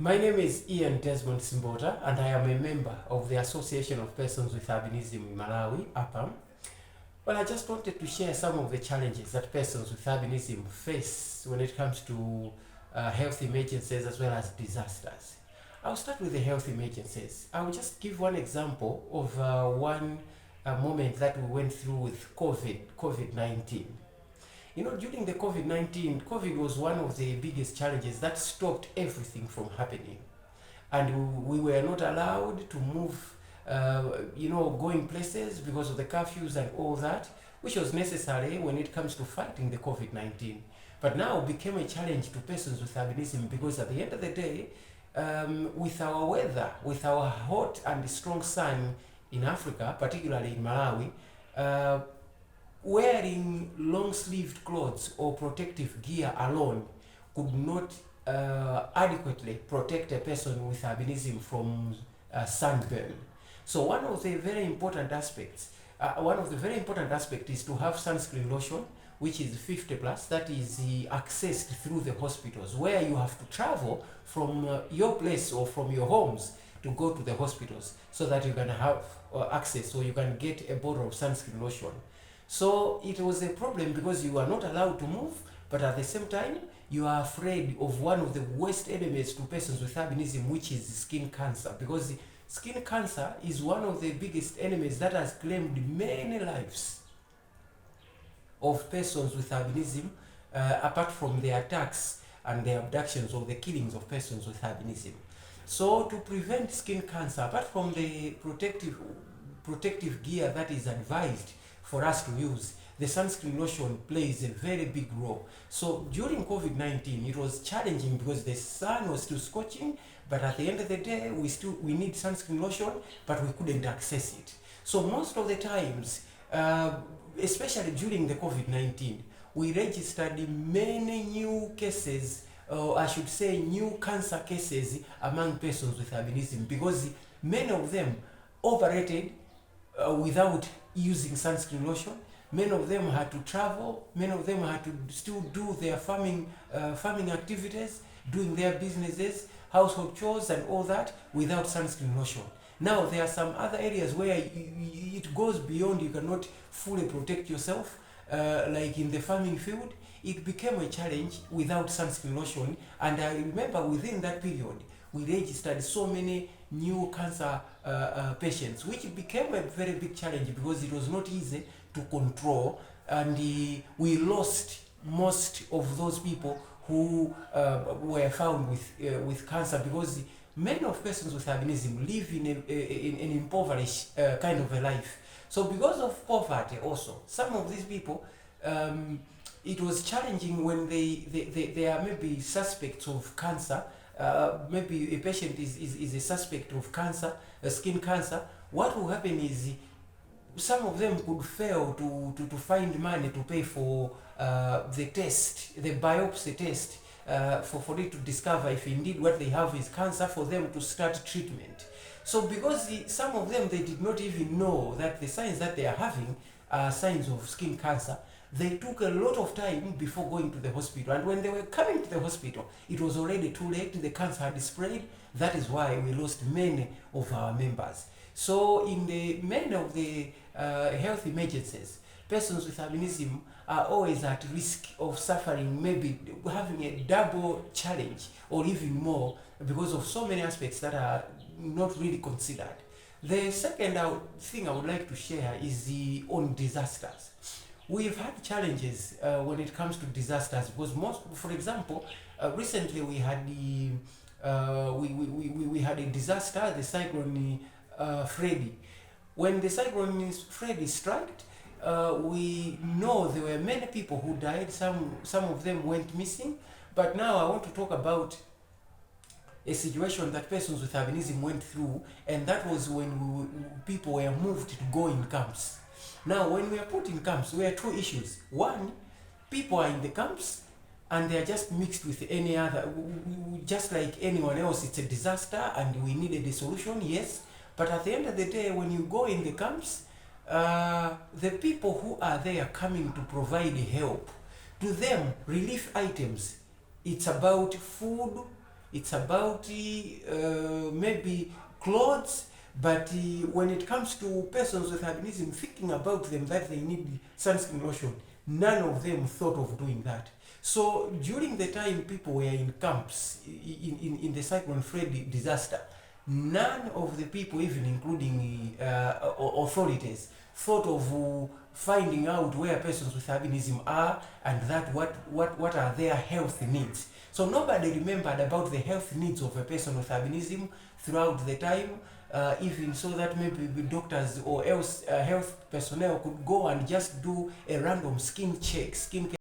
My name is Ian Desmond Simbota, and I am a member of the Association of Persons with Albinism in Malawi, APAM. Well, I just wanted to share some of the challenges that persons with albinism face when it comes to health emergencies as well as disasters. I'll start with the health emergencies. I'll just give one example of one moment that we went through with COVID-19. During the COVID was one of the biggest challenges that stopped everything from happening. And we were not allowed to move, going places because of the curfews and all that, which was necessary when it comes to fighting the COVID-19. But now it became a challenge to persons with albinism because at the end of the day, with our weather, with our hot and strong sun in Africa, particularly in Malawi, wearing long-sleeved clothes or protective gear alone could not adequately protect a person with albinism from sunburn. So one of the very important aspects is to have sunscreen lotion, which is 50 plus, that is accessed through the hospitals, where you have to travel from your place or from your homes to go to the hospitals so that you can have access, or you can get a bottle of sunscreen lotion. So it was a problem because you are not allowed to move, but at the same time, you are afraid of one of the worst enemies to persons with albinism, which is skin cancer. Because skin cancer is one of the biggest enemies that has claimed many lives of persons with albinism, apart from the attacks and the abductions or the killings of persons with albinism. So to prevent skin cancer, apart from the protective gear that is advised for us to use, the sunscreen lotion plays a very big role. So during COVID-19, it was challenging because the sun was still scorching, but at the end of the day, we need sunscreen lotion, but we couldn't access it. So most of the times, especially during the COVID-19, we registered many new cases, I should say new cancer cases among persons with albinism, because many of them operated without using sunscreen lotion. Many of them had to travel, many of them had to still do their farming activities, doing their businesses, household chores and all that without sunscreen lotion. Now there are some other areas where it goes beyond, you cannot fully protect yourself, like in the farming field. It became a challenge without sunscreen lotion, and I remember within that period we registered so many new cancer patients, which became a very big challenge because it was not easy to control, and we lost most of those people who were found with cancer, because many of persons with albinism live in an impoverished kind of a life. So because of poverty also, some of these people, it was challenging when they are maybe suspects of cancer. Maybe a patient is a suspect of cancer, skin cancer. What will happen is some of them could fail to find money to pay for the test, the biopsy test, for it to discover if indeed what they have is cancer, for them to start treatment. So because some of them, they did not even know that the signs that they are having are signs of skin cancer, they took a lot of time before going to the hospital. And when they were coming to the hospital, it was already too late. The cancer had spread. That is why we lost many of our members. So in many of the health emergencies, persons with albinism are always at risk of suffering, maybe having a double challenge or even more, because of so many aspects that are not really considered. The second thing I would like to share is on disasters. We've had challenges when it comes to disasters, because for example, recently we had we had a disaster, the cyclone Freddy. When the cyclone Freddy struck, we know there were many people who died. Some of them went missing. But now I want to talk about a situation that persons with albinism went through, and that was when people were moved to go in camps. Now, when we are put in camps, there are two issues. One, people are in the camps and they are just mixed with any other, just like anyone else. It's a disaster and we needed a solution, yes. But at the end of the day, when you go in the camps, the people who are there coming to provide help, to them, relief items, it's about food, it's about maybe clothes, but when it comes to persons with albinism, thinking about them that they need sunscreen lotion, none of them thought of doing that. So during the time people were in camps in the Cyclone Freddy disaster, none of the people, even including authorities, thought of finding out where persons with albinism are and that what are their health needs. So nobody remembered about the health needs of a person with albinism throughout the time, even so that maybe the doctors or else health personnel could go and just do a random skin check, skin